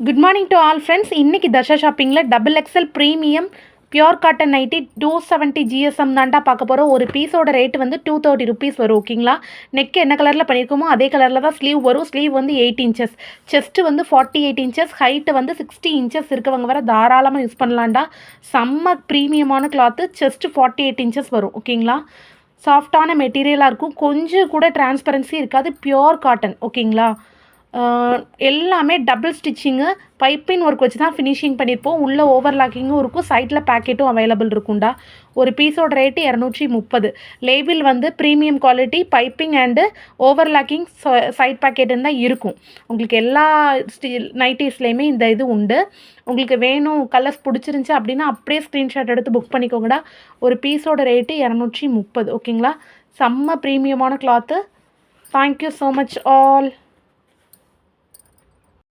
Good morning to all friends. இன்றைக்கி தர்ஷா ஷாப்பிங்கில் double XL premium pure cotton nightie 270 GSM தான்டா பார்க்க போகிறோம். ஒரு பீஸோட ரேட்டு வந்து 230 ருபீஸ் வரும். ஓகேங்களா? நெக் என்ன கலரில் பண்ணியிருக்கோமோ அதே கலரில் தான் ஸ்லீவ் வரும். ஸ்லீவ் வந்து 8 இன்ச்சஸ், செஸ்ட்டு வந்து 48 இன்ச்சஸ், ஹைட்டு வந்து 60 இன்ச்சஸ் இருக்கவங்க வர தாராளமாக யூஸ் பண்ணலான்டா. செம்ம ப்ரீமியமான கிளாத்து. செஸ்ட்டு 48 இன்ச்சஸ் வரும். ஓகேங்களா? சாஃப்டான மெட்டீரியலாக இருக்கும். கொஞ்சம் கூட டிரான்ஸ்பரன்சி இருக்காது. Pure cotton. ஓகேங்களா? எல்லாமே டபுள் ஸ்டிச்சிங்கு, பைப்பிங் ஒர்க் வச்சு தான் ஃபினிஷிங் பண்ணியிருப்போம். உள்ளே ஓவர்லாக்கிங்கும் இருக்கும், சைடில் பேக்கெட்டும் அவைலபிள் இருக்கும்டா. ஒரு பீஸோட ரேட்டு 230. லேபிள் வந்து premium quality, piping and overlocking side பேக்கெட்டுன்னு தான் இருக்கும். உங்களுக்கு எல்லா நைட்டிஸ்லேயுமே இந்த இது உண்டு. உங்களுக்கு வேணும், கலர்ஸ் பிடிச்சிருந்துச்சி அப்படின்னா அப்படியே ஸ்க்ரீன்ஷாட் எடுத்து புக் பண்ணிக்கோங்கடா. ஒரு பீஸோட ரேட்டு 230. ஓகேங்களா? செம்ம ப்ரீமியமான cloth. Thank you so much all.